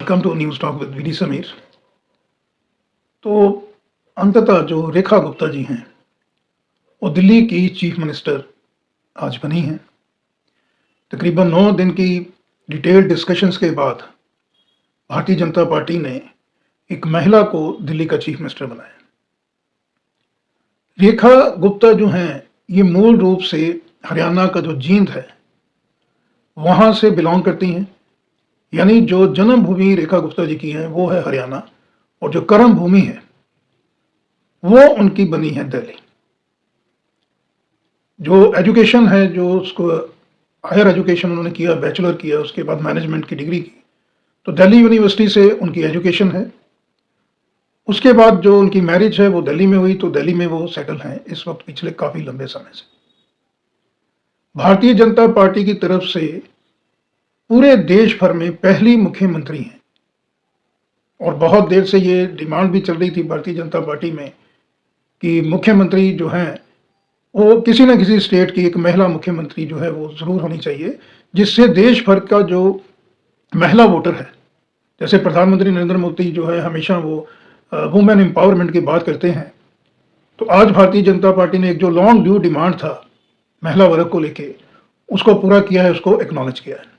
Welcome to news talk with VD Sameer. तो अंततः जो रेखा गुप्ता जी हैं, वो दिल्ली की चीफ मिनिस्टर आज बनी हैं। तकरीबन 9 दिन की डिटेल्ड डिस्कशंस के बाद भारतीय जनता पार्टी ने एक महिला को दिल्ली का चीफ मिनिस्टर बनाया। रेखा गुप्ता जो हैं, ये मूल रूप से हरियाणा का जो जींद है, वहाँ से बिलोंग करती हैं। यानी जो जन्मभूमि रेखा गुप्ता जी की है वो है हरियाणा, और जो कर्म भूमि है वो उनकी बनी है दिल्ली। जो एजुकेशन है, जो उसको हायर एजुकेशन उन्होंने किया, बैचलर किया, उसके बाद मैनेजमेंट की डिग्री की, तो दिल्ली यूनिवर्सिटी से उनकी एजुकेशन है। उसके बाद जो उनकी मैरिज है वो दिल्ली में हुई, तो दिल्ली में वो सेटल हैं इस वक्त पिछले काफ़ी लंबे समय से। भारतीय जनता पार्टी की तरफ से पूरे देश भर में पहली मुख्यमंत्री हैं, और बहुत देर से ये डिमांड भी चल रही थी भारतीय जनता पार्टी में कि मुख्यमंत्री जो हैं वो किसी न किसी स्टेट की एक महिला मुख्यमंत्री जो है वो ज़रूर होनी चाहिए, जिससे देश भर का जो महिला वोटर है, जैसे प्रधानमंत्री नरेंद्र मोदी जो है हमेशा वो वुमेन एम्पावरमेंट की बात करते हैं, तो आज भारतीय जनता पार्टी ने एक जो लॉन्ग ड्यू डिमांड था महिला वर्ग को लेके, उसको पूरा किया है, उसको एक्नॉलेज किया है।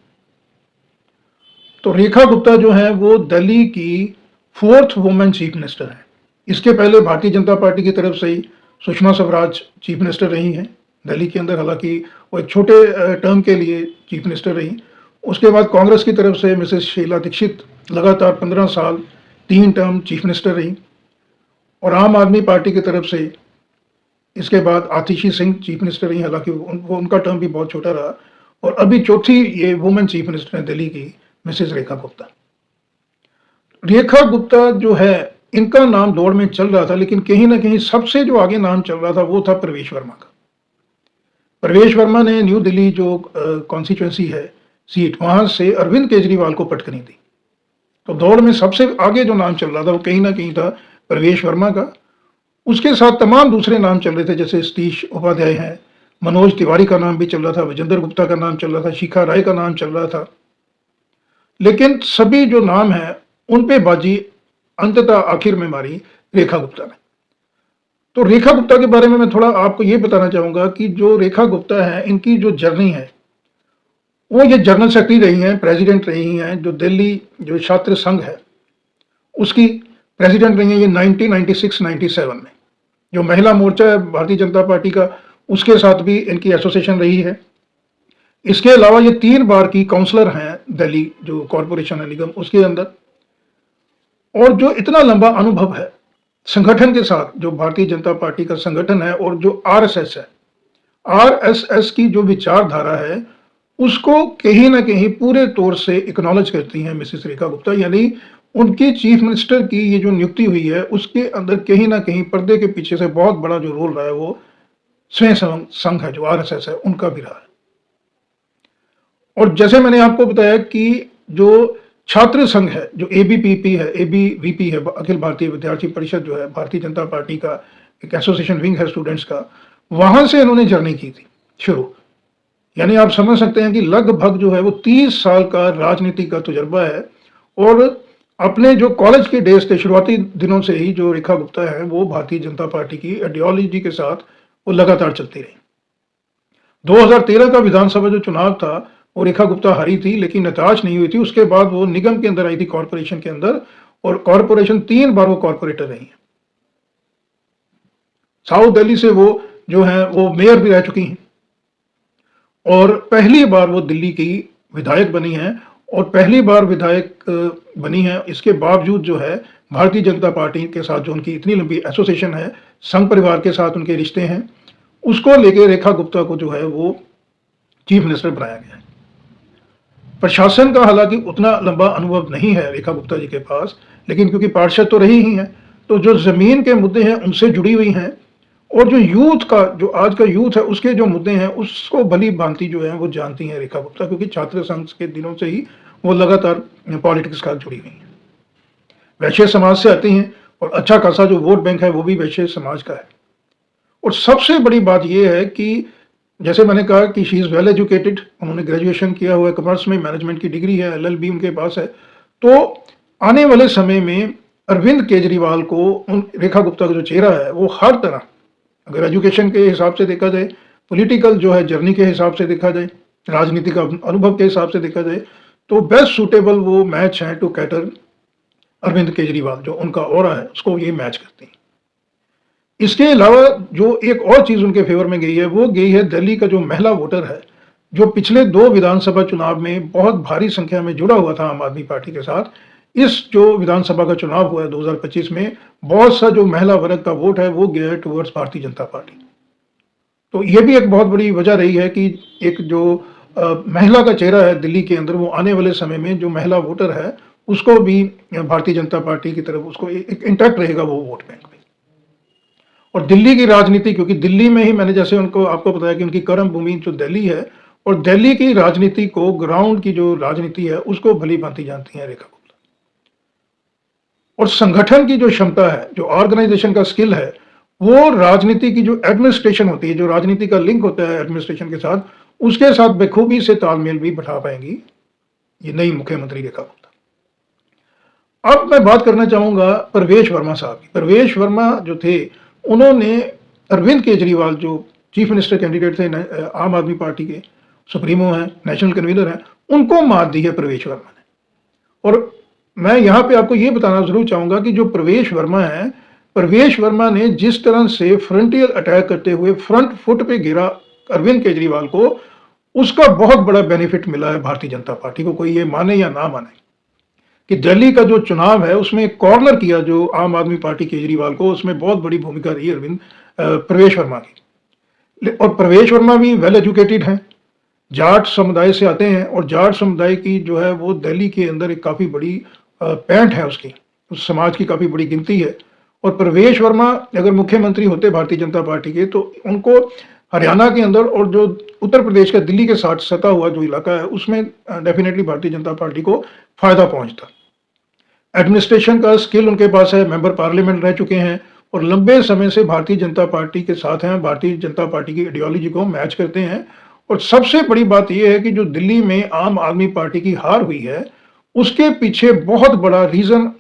तो रेखा गुप्ता जो है वो दिल्ली की 4th वुमेन चीफ मिनिस्टर है। इसके पहले भारतीय जनता पार्टी की तरफ से ही सुषमा स्वराज चीफ मिनिस्टर रही हैं दिल्ली के अंदर, हालांकि वो एक छोटे टर्म के लिए चीफ मिनिस्टर रही। उसके बाद कांग्रेस की तरफ से मिसेस शीला दीक्षित लगातार 15 साल 3 टर्म चीफ मिनिस्टर रही, और आम आदमी पार्टी की तरफ से इसके बाद आतिशी सिंह चीफ मिनिस्टर रही, हालांकि उनका टर्म भी बहुत छोटा रहा। और अभी चौथी ये वुमेन चीफ मिनिस्टर है दिल्ली की, मिसेस रेखा गुप्ता। रेखा गुप्ता जो है, इनका नाम दौड़ में चल रहा था, लेकिन कहीं ना कहीं सबसे जो आगे नाम चल रहा था वो था प्रवेश वर्मा का। प्रवेश वर्मा ने न्यू दिल्ली जो कॉन्स्टिट्यूंसी है सीट, वहां से अरविंद केजरीवाल को पटकनी दी। तो दौड़ में सबसे आगे जो नाम चल रहा था वो कहीं ना कहीं था प्रवेश वर्मा का। उसके साथ तमाम दूसरे नाम चल रहे थे, जैसे सतीश उपाध्याय हैं, मनोज तिवारी का नाम भी चल रहा था, विजेंद्र गुप्ता का नाम चल रहा था, शिखा राय का नाम चल रहा था। लेकिन सभी जो नाम है उन पे बाजी अंततः आखिर में मारी रेखा गुप्ता ने। तो रेखा गुप्ता के बारे में मैं थोड़ा आपको ये बताना चाहूंगा कि जो रेखा गुप्ता है, इनकी जो जर्नी है, वो ये जनरल सेक्रेटरी रही हैं, प्रेसिडेंट रही हैं, जो दिल्ली जो छात्र संघ है उसकी प्रेसिडेंट रही हैं ये 1996-97 में। जो महिला मोर्चा है भारतीय जनता पार्टी का, उसके साथ भी इनकी एसोसिएशन रही है। इसके अलावा ये 3 बार की काउंसलर हैं दिल्ली जो कॉरपोरेशन है, निगम, उसके अंदर। और जो इतना लंबा अनुभव है संगठन के साथ, जो भारतीय जनता पार्टी का संगठन है, और जो आरएसएस है, आरएसएस की जो विचारधारा है उसको कहीं ना कहीं पूरे तौर से एक्नॉलेज करती हैं मिसेस रेखा गुप्ता। यानी उनकी चीफ मिनिस्टर की ये जो नियुक्ति हुई है उसके अंदर कहीं ना कहीं पर्दे के पीछे से बहुत बड़ा जो रोल रहा है वो स्वयं संघ है, जो आरएसएस है, उनका भी रहा है। और जैसे मैंने आपको बताया कि जो छात्र संघ है, जो एबीवीपी है, अखिल भारतीय विद्यार्थी परिषद जो है भारतीय जनता पार्टी का एक एसोसिएशन विंग है स्टूडेंट्स का, वहां से इन्होंने जर्नी की थी शुरू। यानी आप समझ सकते हैं कि लगभग जो है वो 30 साल का राजनीति का तजुर्बा है। और अपने जो कॉलेज के डेज थे, शुरुआती दिनों से ही जो रेखा गुप्ता है वो भारतीय जनता पार्टी की आइडियोलॉजी के साथ वो लगातार चलती रही। 2013 का विधानसभा जो चुनाव था वो रेखा गुप्ता हारी थी, लेकिन नताज नहीं हुई थी। उसके बाद वो निगम के अंदर आई थी, कॉरपोरेशन के अंदर, और कॉरपोरेशन 3 बार वो कॉरपोरेटर रही है। साउथ दिल्ली से वो जो है वो मेयर भी रह चुकी हैं, और पहली बार वो दिल्ली की विधायक बनी हैं, और पहली बार विधायक बनी है। इसके बावजूद जो है भारतीय जनता पार्टी के साथ जो उनकी इतनी लंबी एसोसिएशन है, संघ परिवार के साथ उनके रिश्ते हैं, उसको लेके रेखा गुप्ता को जो है वो चीफ मिनिस्टर बनाया गया है। प्रशासन का हालांकि उतना लंबा अनुभव नहीं है रेखा गुप्ता जी के पास, लेकिन क्योंकि पार्षद तो रही ही हैं, तो जो जमीन के मुद्दे हैं उनसे जुड़ी हुई हैं, और जो यूथ का, जो आज का यूथ है, उसके जो मुद्दे हैं उसको भली भांति जो है वो जानती हैं रेखा गुप्ता, क्योंकि छात्र संघ के दिनों से ही वो लगातार पॉलिटिक्स का जुड़ी हुई हैं। वैश्य समाज से आती हैं, और अच्छा खासा जो वोट बैंक है वो भी वैश्य समाज का है। और सबसे बड़ी बात यह है कि जैसे मैंने कहा कि शी इज़ वेल एजुकेटेड, उन्होंने ग्रेजुएशन किया हुआ है कॉमर्स में, मैनेजमेंट की डिग्री है, एलएलबी उनके पास है। तो आने वाले समय में अरविंद केजरीवाल को, उन रेखा गुप्ता का जो चेहरा है, वो हर तरह, अगर एजुकेशन के हिसाब से देखा जाए, पॉलिटिकल जो है जर्नी के हिसाब से देखा जाए, राजनीति का अनुभव के हिसाब से देखा जाए, तो बेस्ट सूटेबल वो मैच है टू कैटर अरविंद केजरीवाल। जो उनका ऑरा है उसको ये मैच करती है। इसके अलावा जो एक और चीज उनके फेवर में गई है, वो गई है दिल्ली का जो महिला वोटर है, जो पिछले 2 विधानसभा चुनाव में बहुत भारी संख्या में जुड़ा हुआ था आम आदमी पार्टी के साथ। इस जो विधानसभा का चुनाव हुआ है 2025 में, बहुत सा जो महिला वर्ग का वोट है वो गया है टुवर्ड्स भारतीय जनता पार्टी। तो ये भी एक बहुत बड़ी वजह रही है कि एक जो महिला का चेहरा है दिल्ली के अंदर, वो आने वाले समय में जो महिला वोटर है उसको भी भारतीय जनता पार्टी की तरफ उसको एक इंटैक्ट रहेगा वो वोट बैंक में। और दिल्ली की राजनीति, क्योंकि दिल्ली में ही मैंने जैसे उनको आपको बताया कि उनकी कर्म भूमि जो दिल्ली है, और दिल्ली की राजनीति को, ग्राउंड की जो राजनीति है उसको भली भांति जानती है रेखा गुप्ता। और संगठन की जो क्षमता है, जो ऑर्गेनाइजेशन का स्किल है, वो राजनीति की जो एडमिनिस्ट्रेशन होती है, जो राजनीति का लिंक होता है एडमिनिस्ट्रेशन के साथ, उसके साथ बखूबी से तालमेल भी बैठा पाएंगी ये नई मुख्यमंत्री रेखा गुप्ता। अब मैं बात करना चाहूंगा प्रवेश वर्मा साहब की। प्रवेश वर्मा जो थे, उन्होंने अरविंद केजरीवाल जो चीफ मिनिस्टर कैंडिडेट थे, आम आदमी पार्टी के सुप्रीमो हैं, नेशनल कन्वीनर हैं, उनको मात दी है प्रवेश वर्मा ने। और मैं यहाँ पे आपको ये बताना जरूर चाहूंगा कि जो प्रवेश वर्मा है, प्रवेश वर्मा ने जिस तरह से फ्रंटियर अटैक करते हुए फ्रंट फुट पे गिरा अरविंद केजरीवाल को, उसका बहुत बड़ा बेनिफिट मिला है भारतीय जनता पार्टी को, कोई ये माने या ना माने, कि दिल्ली का जो चुनाव है उसमें कॉर्नर किया जो आम आदमी पार्टी केजरीवाल को, उसमें बहुत बड़ी भूमिका रही प्रवेश वर्मा की। और प्रवेश वर्मा भी वेल एजुकेटेड हैं, जाट समुदाय से आते हैं, और जाट समुदाय की जो है वो दिल्ली के अंदर एक काफ़ी बड़ी पैंठ है उसकी, उस समाज की काफ़ी बड़ी गिनती है। और प्रवेश वर्मा अगर मुख्यमंत्री होते भारतीय जनता पार्टी के, तो उनको हरियाणा के अंदर और जो उत्तर प्रदेश का दिल्ली के साथ सटा हुआ जो इलाका है उसमें डेफिनेटली भारतीय जनता पार्टी को फायदा पहुंचता। एडमिनिस्ट्रेशन का स्किल उनके पास है, मेंबर पार्लियामेंट रह चुके हैं, और लंबे समय से भारतीय जनता पार्टी के साथ हैं, भारतीय जनता पार्टी की आइडियोलॉजी को मैच करते हैं। और सबसे बड़ी बात यह है कि जो दिल्ली में आम आदमी पार्टी की हार हुई है, उसके पीछे बहुत बड़ा रीजन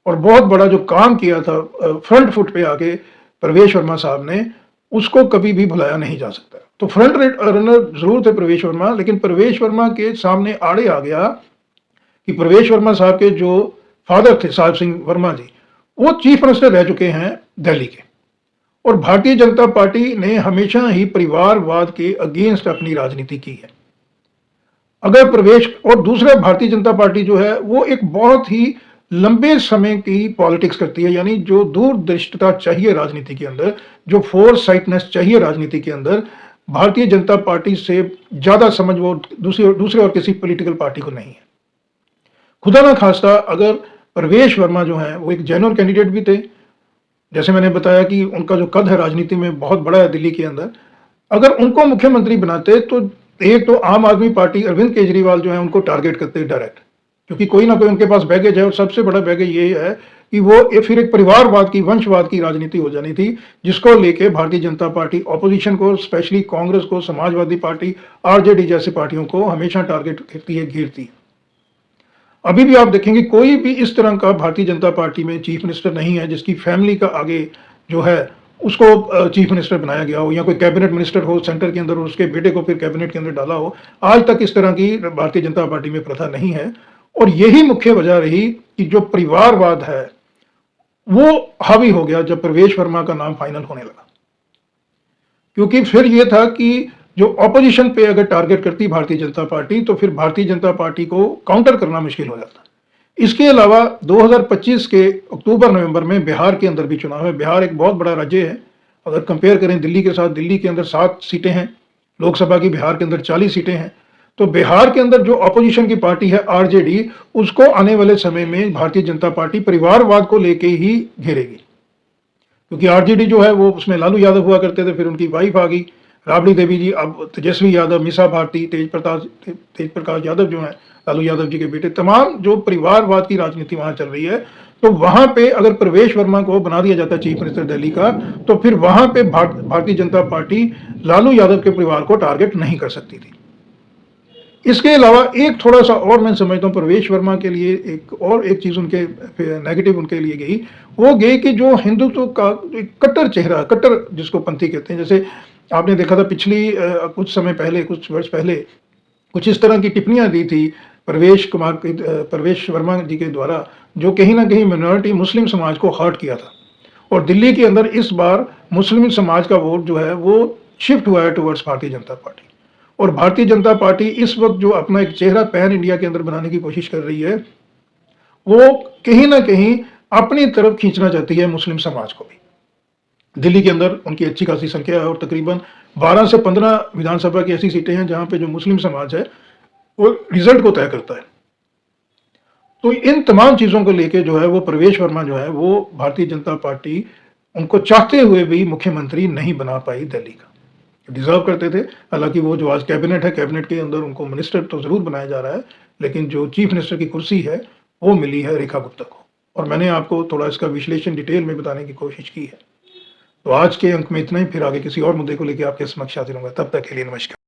और बहुत बड़ा जो काम किया था फ्रंट फुट पे आके प्रवेश वर्मा साहब ने, उसको कभी भी भुलाया नहीं जा सकता। तो फ्रंट रनर जरूर थे प्रवेश वर्मा, लेकिन प्रवेश वर्मा के सामने आड़े आ गया कि प्रवेश वर्मा साहब के जो फादर थे साहिब सिंह वर्मा जी, वो चीफ मिनिस्टर रह चुके हैं दिल्ली के, और भारतीय जनता पार्टी ने हमेशा ही परिवारवाद के अगेंस्ट अपनी राजनीति की है। अगर प्रवेश, और दूसरा भारतीय जनता पार्टी जो है वो एक बहुत ही लंबे समय की पॉलिटिक्स करती है, यानी जो दूरदृष्टता चाहिए राजनीति के अंदर, जो फोरसाइटनेस चाहिए राजनीति के अंदर, भारतीय जनता पार्टी से ज्यादा समझ वो दूसरे और किसी पॉलिटिकल पार्टी को नहीं है। खुदा ना खास्ता अगर प्रवेश वर्मा जो है वो एक जेन्युइन कैंडिडेट भी थे, जैसे मैंने बताया कि उनका जो कद है राजनीति में बहुत बड़ा है दिल्ली के अंदर, अगर उनको मुख्यमंत्री बनाते तो एक तो आम आदमी पार्टी अरविंद केजरीवाल जो है उनको टारगेट करते डायरेक्ट, क्योंकि कोई ना कोई उनके पास बैगेज है, और सबसे बड़ा बैगेज ये है कि वो फिर एक परिवारवाद की, वंशवाद की राजनीति हो जानी थी, जिसको लेके भारतीय जनता पार्टी ऑपोजिशन को, स्पेशली कांग्रेस को, समाजवादी पार्टी, आरजेडी जैसी पार्टियों को हमेशा टारगेट करती है, घेरती है। अभी भी आप देखेंगे कोई भी इस तरह का भारतीय जनता पार्टी में चीफ मिनिस्टर नहीं है जिसकी फैमिली का आगे जो है उसको चीफ मिनिस्टर बनाया गया हो, या कोई कैबिनेट मिनिस्टर हो सेंटर के अंदर और उसके बेटे को फिर कैबिनेट के अंदर डाला हो। आज तक इस तरह की भारतीय जनता पार्टी में प्रथा नहीं है, और यही मुख्य वजह रही कि जो परिवारवाद है वो हावी हो गया जब प्रवेश वर्मा का नाम फाइनल होने लगा। क्योंकि फिर यह था कि जो ऑपोजिशन पे अगर टारगेट करती भारतीय जनता पार्टी, तो फिर भारतीय जनता पार्टी को काउंटर करना मुश्किल हो जाता। इसके अलावा 2025 के अक्टूबर-नवंबर में बिहार के अंदर भी चुनाव है। बिहार एक बहुत बड़ा राज्य है, अगर कंपेयर करें दिल्ली के साथ, दिल्ली के अंदर 7 सीटें हैं लोकसभा की, बिहार के अंदर 40 सीटें हैं। तो बिहार के अंदर जो ऑपोजिशन की पार्टी है आरजेडी, उसको आने वाले समय में भारतीय जनता पार्टी परिवारवाद को लेके ही घेरेगी, क्योंकि आरजेडी जो है वो उसमें लालू यादव हुआ करते थे, फिर उनकी वाइफ आ गई राबड़ी देवी जी, अब तेजस्वी यादव, मीसा भारती, तेज प्रकाश यादव जो हैं लालू यादव जी के बेटे, तमाम जो परिवारवाद की राजनीति वहां चल रही है। तो वहां पे अगर प्रवेश वर्मा को बना दिया जाता चीफ मिनिस्टर दिल्ली का, तो फिर वहां पे भारतीय जनता पार्टी लालू यादव के परिवार को टारगेट नहीं कर सकती थी। इसके अलावा एक थोड़ा-सा और मैं समझता हूँ प्रवेश वर्मा के लिए एक चीज़ उनके नेगेटिव उनके लिए गई, वो गई कि जो हिंदुत्व का एक कट्टर चेहरा, कट्टर जिसको पंथी कहते हैं, जैसे आपने देखा था पिछली कुछ समय पहले, कुछ वर्ष पहले, कुछ इस तरह की टिप्पणियाँ दी थी प्रवेश वर्मा जी के द्वारा, जो कहीं न कहीं माइनॉरिटी मुस्लिम समाज को हर्ट किया था। और दिल्ली के अंदर इस बार मुस्लिम समाज का वोट जो है वो शिफ्ट हुआ है टुवर्ड्स भारतीय जनता पार्टी। और भारतीय जनता पार्टी इस वक्त जो अपना एक चेहरा पैन इंडिया के अंदर बनाने की कोशिश कर रही है, वो कहीं ना कहीं अपनी तरफ खींचना चाहती है मुस्लिम समाज को भी। दिल्ली के अंदर उनकी अच्छी खासी संख्या है और तकरीबन 12 से 15 विधानसभा की ऐसी सीटें हैं जहां पे जो मुस्लिम समाज है वो रिजल्ट को तय करता है। तो इन तमाम चीज़ों को लेके जो है वो प्रवेश वर्मा जो है वो भारतीय जनता पार्टी उनको चाहते हुए भी मुख्यमंत्री नहीं बना पाई दिल्ली का। डिज़र्व करते थे, हालांकि वो जो आज कैबिनेट है, कैबिनेट के अंदर उनको मिनिस्टर तो ज़रूर बनाया जा रहा है, लेकिन जो चीफ मिनिस्टर की कुर्सी है वो मिली है रेखा गुप्ता को। और मैंने आपको थोड़ा इसका विश्लेषण डिटेल में बताने की कोशिश की है। तो आज के अंक में इतना ही, फिर आगे किसी और मुद्दे को लेकर आपके समक्ष हाजिर होंगे। तब तक के लिए नमस्कार।